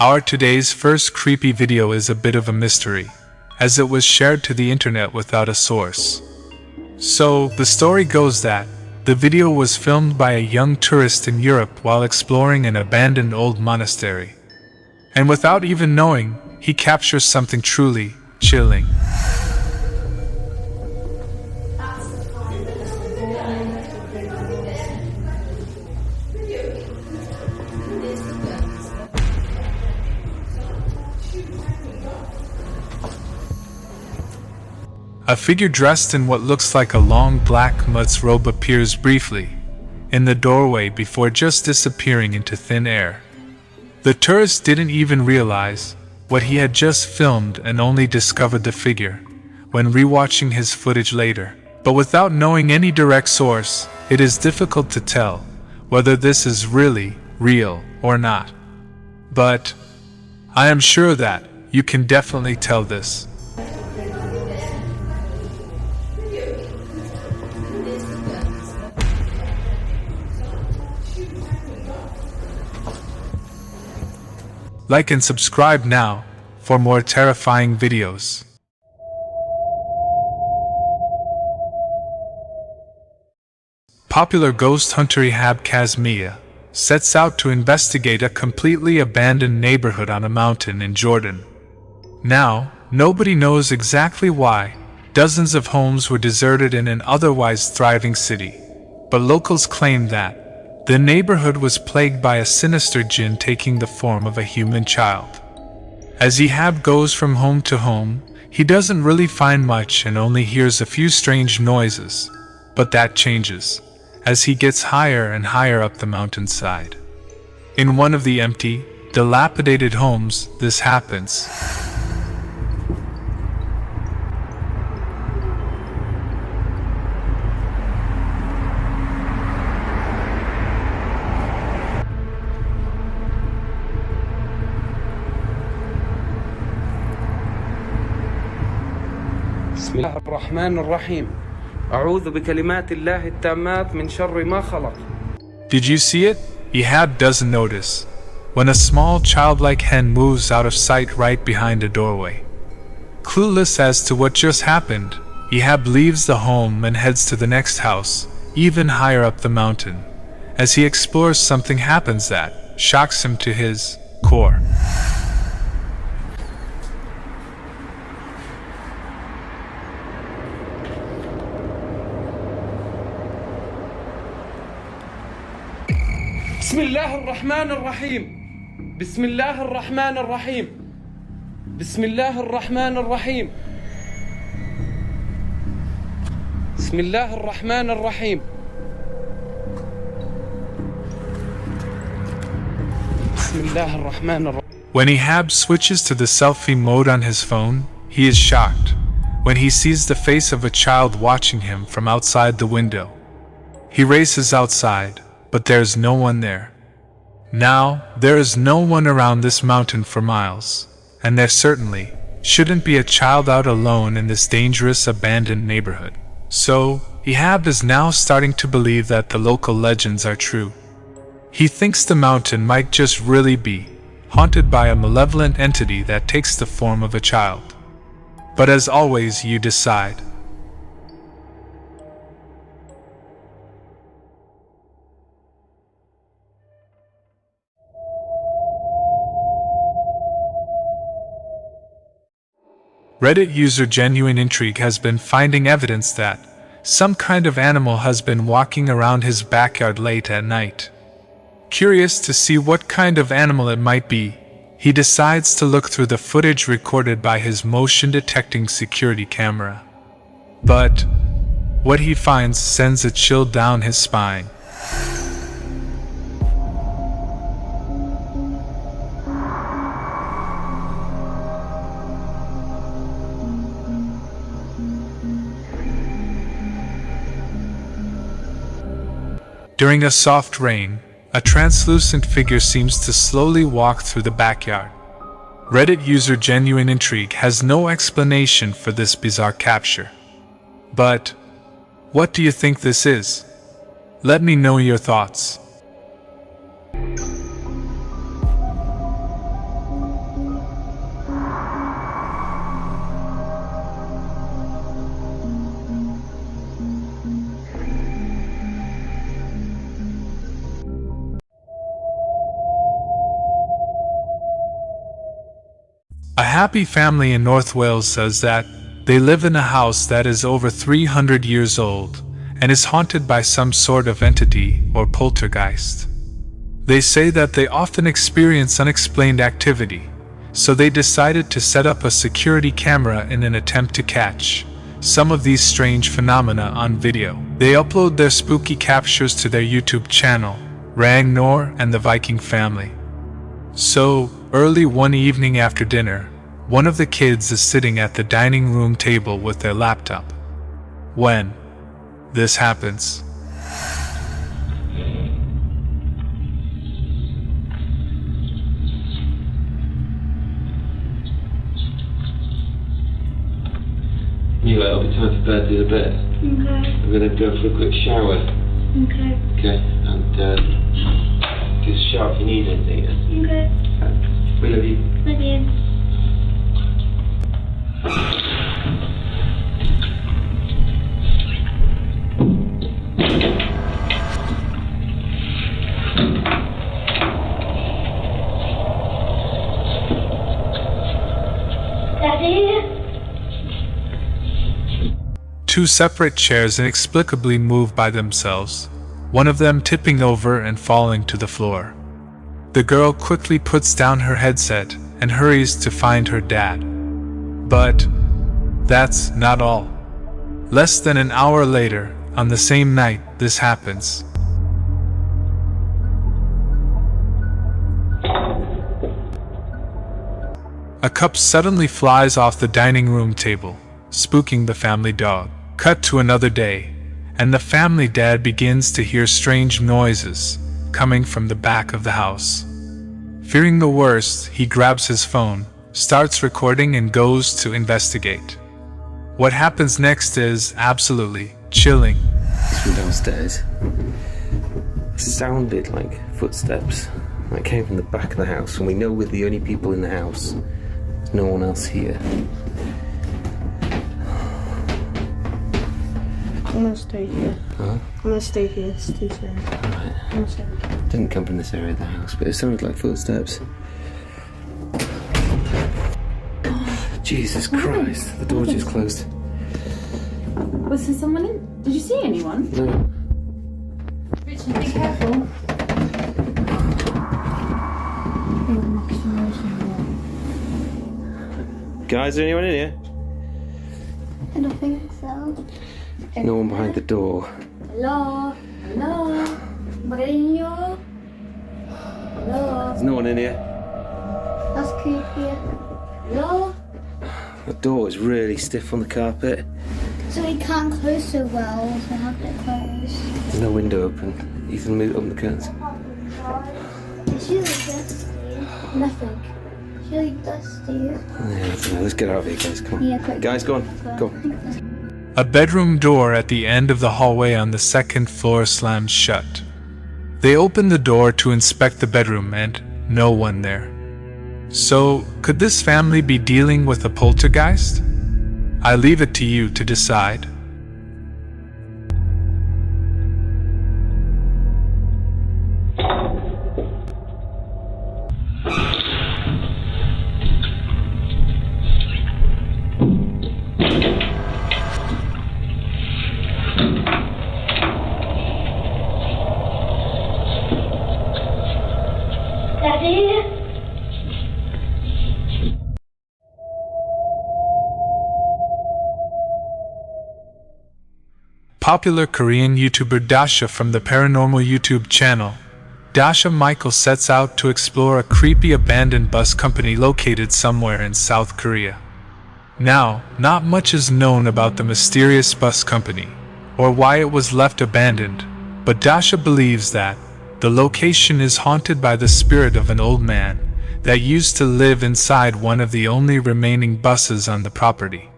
Our today's first creepy video is a bit of a mystery, as it was shared to the internet without a source. So, the story goes that the video was filmed by a young tourist in Europe while exploring an abandoned old monastery. And without even knowing, he captures something truly chilling. A figure dressed in what looks like a long black mutt's robe appears briefly in the doorway before just disappearing into thin air. The tourist didn't even realize what he had just filmed and only discovered the figure when rewatching his footage later. But without knowing any direct source, it is difficult to tell whether this is really real or not. But I am sure that you can definitely tell this. Like and subscribe now for more terrifying videos. Popular ghost hunter Ihab Kazmiya sets out to investigate a completely abandoned neighborhood on a mountain in Jordan. Now, nobody knows exactly why dozens of homes were deserted in an otherwise thriving city, but locals claim that the neighborhood was plagued by a sinister jinn taking the form of a human child. As Ihab goes from home to home, he doesn't really find much and only hears a few strange noises. But that changes as he gets higher and higher up the mountainside. In one of the empty, dilapidated homes, this happens. بسم الله الرحمن الرحيم أعوذ بكلمات الله التامات من شر ما خلق. Did you see it? Ihab doesn't notice when a small childlike hen moves out of sight right behind a doorway. Clueless as to what just happened, Ihab leaves the home and heads to the next house, even higher up the mountain. As he explores, something happens that shocks him to his core. بسم الله الرحمن الرحيم بسم الله الرحمن الرحيم بسم الله الرحمن الرحيم بسم الله الرحمن الرحيم بسم الله الرحمن الرحيم. When Ihab switches to the selfie mode on his phone, he is shocked when he sees the face of a child watching him from outside the window. He races outside, but there's no one there. Now, there is no one around this mountain for miles, and there certainly shouldn't be a child out alone in this dangerous abandoned neighborhood. So, Ihab is now starting to believe that the local legends are true. He thinks the mountain might just really be haunted by a malevolent entity that takes the form of a child. But as always, you decide. Reddit user Genuine Intrigue has been finding evidence that some kind of animal has been walking around his backyard late at night. Curious to see what kind of animal it might be, he decides to look through the footage recorded by his motion-detecting security camera. But what he finds sends a chill down his spine. During a soft rain, a translucent figure seems to slowly walk through the backyard. Reddit user Genuine Intrigue has no explanation for this bizarre capture. But what do you think this is? Let me know your thoughts. happy family in North Wales says that they live in a house that is over 300 years old and is haunted by some sort of entity or poltergeist. They say that they often experience unexplained activity, so they decided to set up a security camera in an attempt to catch some of these strange phenomena on video. They upload their spooky captures to their YouTube channel, Ragnar and the Viking Family. So, early one evening after dinner, one of the kids is sitting at the dining room table with their laptop when this happens. Anyway, it'll be time for bed, do the bit. Okay. I'm gonna go for a quick shower. Okay. Okay, and just shout if you need anything. Yeah? Okay. We love you. Love you. Daddy? Two separate chairs inexplicably move by themselves, one of them tipping over and falling to the floor. The girl quickly puts down her headset and hurries to find her dad. But that's not all. Less than an hour later, on the same night this happens. A cup suddenly flies off the dining room table, spooking the family dog. Cut to another day, and the family dad begins to hear strange noises coming from the back of the house. Fearing the worst, he grabs his phone, starts recording, and goes to investigate. What happens next is absolutely chilling. From downstairs, it sounded like footsteps that came from the back of the house, and we know we're the only people in the house. There's no one else here. I'm gonna stay here. Huh? I'm gonna stay here. It's too scary. Alright. I'm gonna stay here. Didn't come from this area of the house, but it sounded like footsteps. Jesus Christ, the door just closed. Was there someone in? Did you see anyone? No. Richard, be careful. Guys, is there anyone in here? I don't think so. No one behind the door. Hello? Hello? Marino? Hello? There's no one in here. That's creepy. Hello? The door is really stiff on the carpet. So we can't close so well, so how can it close? There's no window open. Ethan, move open the curtains. It's really dusty. Nothing. It's really dusty. Yeah, I don't know. Let's get out of here, guys. Come on. Yeah, quick. Guys, go on. Go on. A bedroom door at the end of the hallway on the second floor slams shut. They open the door to inspect the bedroom and no one there. So, could this family be dealing with a poltergeist? I leave it to you to decide. Daddy? Popular Korean YouTuber Dasha from the Paranormal YouTube channel, Dasha Michael sets out to explore a creepy abandoned bus company located somewhere in South Korea. Now, not much is known about the mysterious bus company, or why it was left abandoned, but Dasha believes that the location is haunted by the spirit of an old man that used to live inside one of the only remaining buses on the property.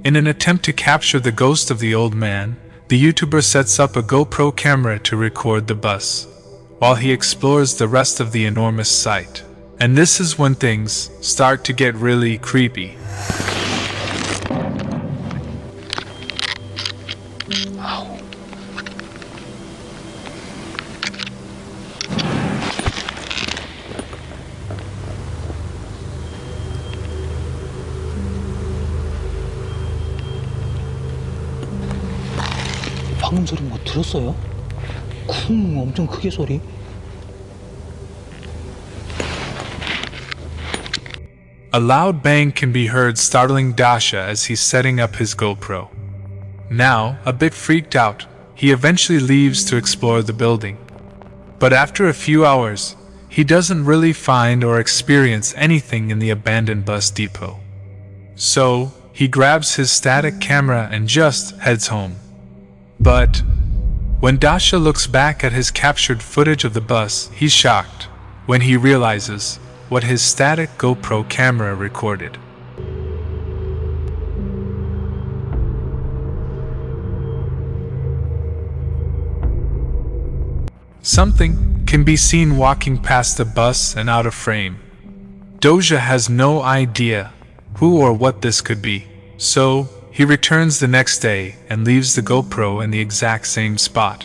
In an attempt to capture the ghost of the old man, the YouTuber sets up a GoPro camera to record the bus, while he explores the rest of the enormous site. And this is when things start to get really creepy. 들었어요? 쿵 엄청 크게 소리. A loud bang can be heard, startling Dasha as he's setting up his GoPro. Now, a bit freaked out, he eventually leaves to explore the building. But after a few hours, he doesn't really find or experience anything in the abandoned bus depot. So, he grabs his static camera and just heads home. But when Dasha looks back at his captured footage of the bus, he's shocked when he realizes what his static GoPro camera recorded. Something can be seen walking past the bus and out of frame. Doja has no idea who or what this could be, so he returns the next day and leaves the GoPro in the exact same spot.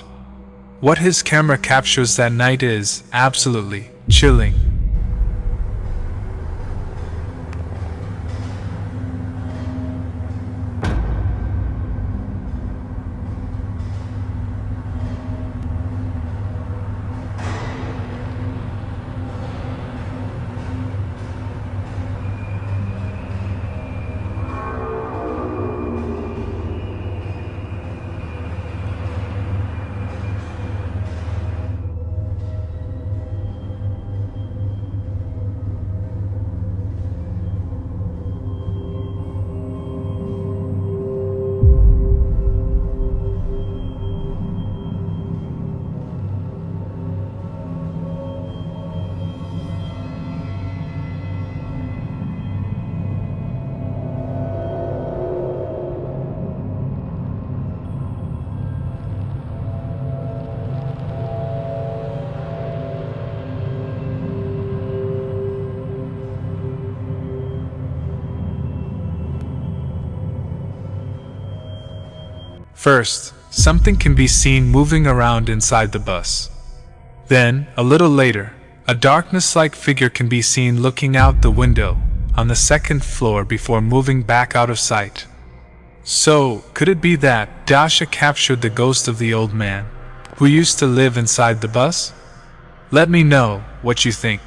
What his camera captures that night is absolutely chilling. First, something can be seen moving around inside the bus. Then, a little later, a darkness-like figure can be seen looking out the window on the second floor before moving back out of sight. So, could it be that Dasha captured the ghost of the old man who used to live inside the bus? Let me know what you think.